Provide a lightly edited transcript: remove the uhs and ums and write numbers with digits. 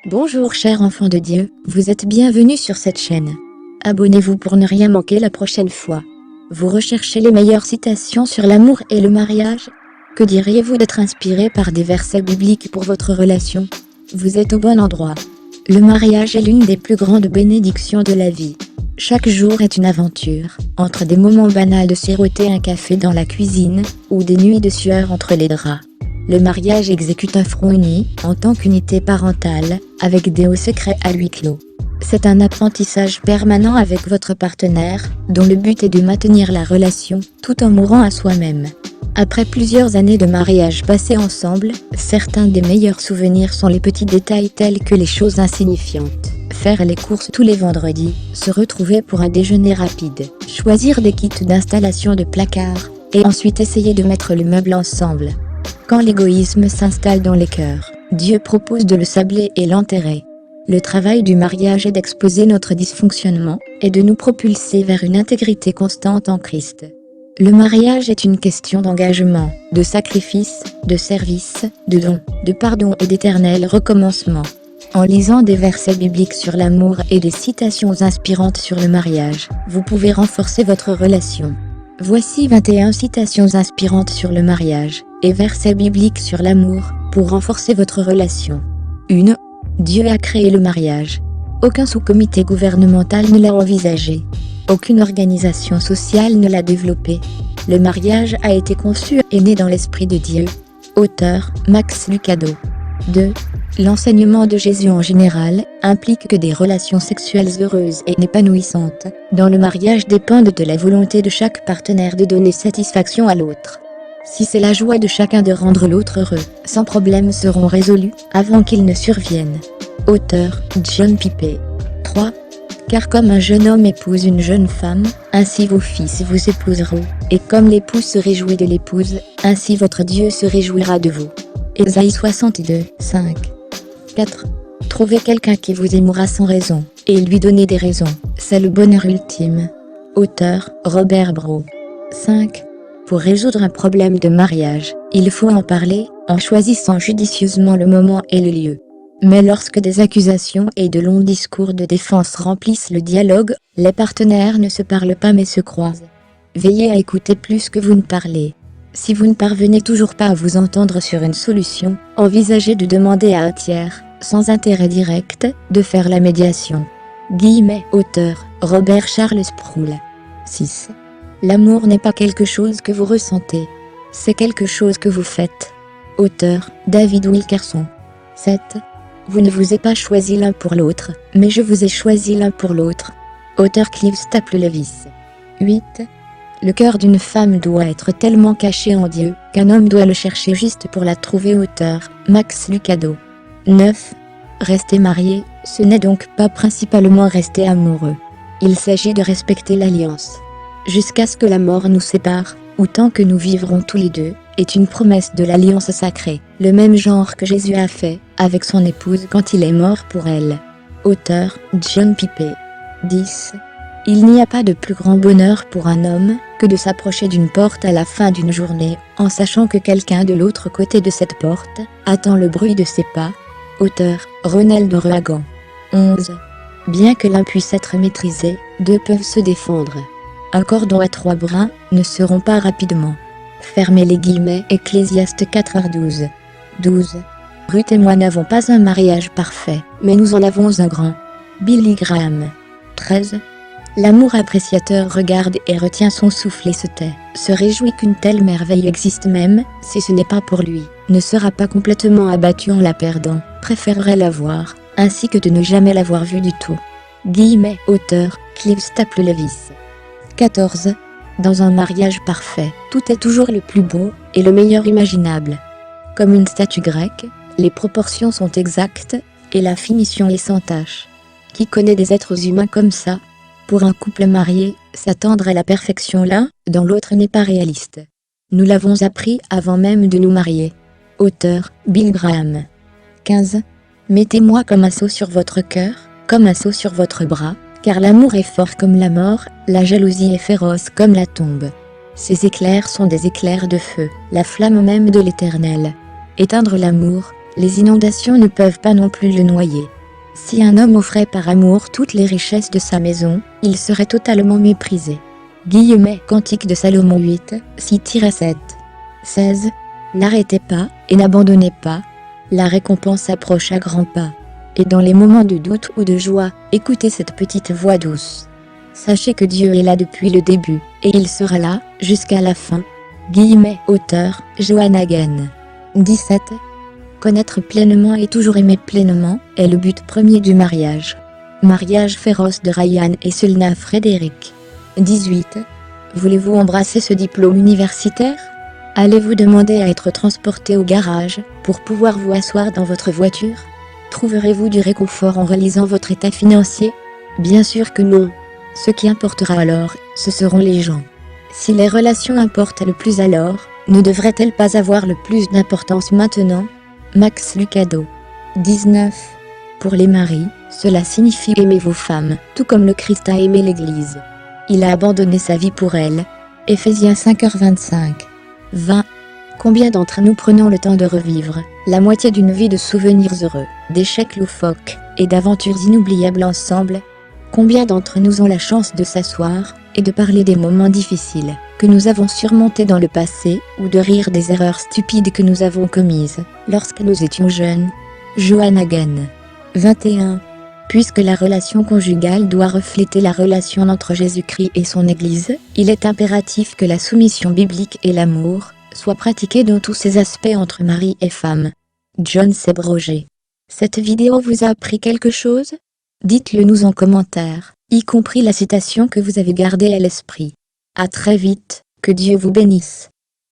Bonjour chers enfants de Dieu, vous êtes bienvenus sur cette chaîne. Abonnez-vous pour ne rien manquer la prochaine fois. Vous recherchez les meilleures citations sur l'amour et le mariage? Que diriez-vous d'être inspiré par des versets bibliques pour votre relation? Vous êtes au bon endroit. Le mariage est l'une des plus grandes bénédictions de la vie. Chaque jour est une aventure, entre des moments banals de siroter un café dans la cuisine, ou des nuits de sueur entre les draps. Le mariage exécute un front uni, en tant qu'unité parentale, avec des hauts secrets à huis clos. C'est un apprentissage permanent avec votre partenaire, dont le but est de maintenir la relation, tout en mourant à soi-même. Après plusieurs années de mariage passées ensemble, certains des meilleurs souvenirs sont les petits détails tels que les choses insignifiantes. Faire les courses tous les vendredis, se retrouver pour un déjeuner rapide, choisir des kits d'installation de placard, et ensuite essayer de mettre le meuble ensemble. Quand l'égoïsme s'installe dans les cœurs, Dieu propose de le sabler et l'enterrer. Le travail du mariage est d'exposer notre dysfonctionnement, et de nous propulser vers une intégrité constante en Christ. Le mariage est une question d'engagement, de sacrifice, de service, de don, de pardon et d'éternel recommencement. En lisant des versets bibliques sur l'amour et des citations inspirantes sur le mariage, vous pouvez renforcer votre relation. Voici 21 citations inspirantes sur le mariage, et versets bibliques sur l'amour, pour renforcer votre relation. 1. Dieu a créé le mariage. Aucun sous-comité gouvernemental ne l'a envisagé. Aucune organisation sociale ne l'a développé. Le mariage a été conçu et né dans l'esprit de Dieu. Auteur, Max Lucado. 2. L'enseignement de Jésus en général implique que des relations sexuelles heureuses et épanouissantes dans le mariage dépendent de la volonté de chaque partenaire de donner satisfaction à l'autre. Si c'est la joie de chacun de rendre l'autre heureux, sans problème seront résolus avant qu'il ne survienne. Auteur, John Piper. 3. Car comme un jeune homme épouse une jeune femme, ainsi vos fils vous épouseront, et comme l'époux se réjouit de l'épouse, ainsi votre Dieu se réjouira de vous. Ésaïe 62, 5. 4. Trouvez quelqu'un qui vous aimera sans raison, et lui donner des raisons, c'est le bonheur ultime. Auteur, Robert Brault. 5. Pour résoudre un problème de mariage, il faut en parler, en choisissant judicieusement le moment et le lieu. Mais lorsque des accusations et de longs discours de défense remplissent le dialogue, les partenaires ne se parlent pas mais se croisent. Veillez à écouter plus que vous ne parlez. Si vous ne parvenez toujours pas à vous entendre sur une solution, envisagez de demander à un tiers, sans intérêt direct, de faire la médiation. Auteur, Robert Charles Sproul. 6. L'amour n'est pas quelque chose que vous ressentez. C'est quelque chose que vous faites. Auteur, David Wilkerson. 7. Vous ne vous êtes pas choisi l'un pour l'autre, mais je vous ai choisi l'un pour l'autre. Auteur Clive Staple Lewis. 8. Le cœur d'une femme doit être tellement caché en Dieu, qu'un homme doit le chercher juste pour la trouver. Auteur, Max Lucado. 9. Rester marié, ce n'est donc pas principalement rester amoureux. Il s'agit de respecter l'alliance. Jusqu'à ce que la mort nous sépare, ou tant que nous vivrons tous les deux, est une promesse de l'alliance sacrée, le même genre que Jésus a fait avec son épouse quand il est mort pour elle. Auteur, John Piper. 10. Il n'y a pas de plus grand bonheur pour un homme que de s'approcher d'une porte à la fin d'une journée, en sachant que quelqu'un de l'autre côté de cette porte attend le bruit de ses pas. Auteur, Ronald Reagan. 11. Bien que l'un puisse être maîtrisé, deux peuvent se défendre. Un cordon à 3 brins ne seront pas rapidement. Fermez les guillemets. Ecclésiaste 4h12. 12. Ruth et moi n'avons pas un mariage parfait, mais nous en avons un grand. Billy Graham. 13. L'amour appréciateur regarde et retient son souffle et se tait, se réjouit qu'une telle merveille existe même, si ce n'est pas pour lui, ne sera pas complètement abattu en la perdant, préférerait la voir, ainsi que de ne jamais l'avoir vue du tout. Auteur, Clive Staple Lewis. 14. Dans un mariage parfait, tout est toujours le plus beau et le meilleur imaginable. Comme une statue grecque, les proportions sont exactes et la finition est sans tache. Qui connaît des êtres humains comme ça? Pour un couple marié, s'attendre à la perfection l'un dans l'autre n'est pas réaliste. Nous l'avons appris avant même de nous marier. Auteur, Bill Graham. 15. Mettez-moi comme un sceau sur votre cœur, comme un sceau sur votre bras, car l'amour est fort comme la mort, la jalousie est féroce comme la tombe. Ces éclairs sont des éclairs de feu, la flamme même de l'Éternel. Éteindre l'amour, les inondations ne peuvent pas non plus le noyer. Si un homme offrait par amour toutes les richesses de sa maison, il serait totalement méprisé. Cantique de Salomon 8, 6-7. 16. N'arrêtez pas, et n'abandonnez pas. La récompense approche à grands pas. Et dans les moments de doute ou de joie, écoutez cette petite voix douce. Sachez que Dieu est là depuis le début, et il sera là, jusqu'à la fin. Auteur, Joan Hagen. 17. Connaître pleinement et toujours aimer pleinement, est le but premier du mariage. Mariage féroce de Ryan et Selna Frédéric. 18. Voulez-vous embrasser ce diplôme universitaire? Allez-vous demander à être transporté au garage, pour pouvoir vous asseoir dans votre voiture? Trouverez-vous du réconfort en réalisant votre état financier? Bien sûr que non. Ce qui importera alors, ce seront les gens. Si les relations importent le plus alors, ne devraient-elles pas avoir le plus d'importance maintenant? Max Lucado. 19. Pour les maris, cela signifie aimer vos femmes, tout comme le Christ a aimé l'Église. Il a abandonné sa vie pour elle. Éphésiens 5h25. 20. Combien d'entre nous prenons le temps de revivre la moitié d'une vie de souvenirs heureux, d'échecs loufoques et d'aventures inoubliables ensemble? Combien d'entre nous ont la chance de s'asseoir et de parler des moments difficiles que nous avons surmontés dans le passé ou de rire des erreurs stupides que nous avons commises lorsque nous étions jeunes? Joan Hagen. 21. Puisque la relation conjugale doit refléter la relation entre Jésus-Christ et son Église, il est impératif que la soumission biblique et l'amour soient pratiqués dans tous ses aspects entre mari et femme. John C. Broger. Cette vidéo vous a appris quelque chose? Dites-le nous en commentaire, y compris la citation que vous avez gardée à l'esprit. À très vite, que Dieu vous bénisse.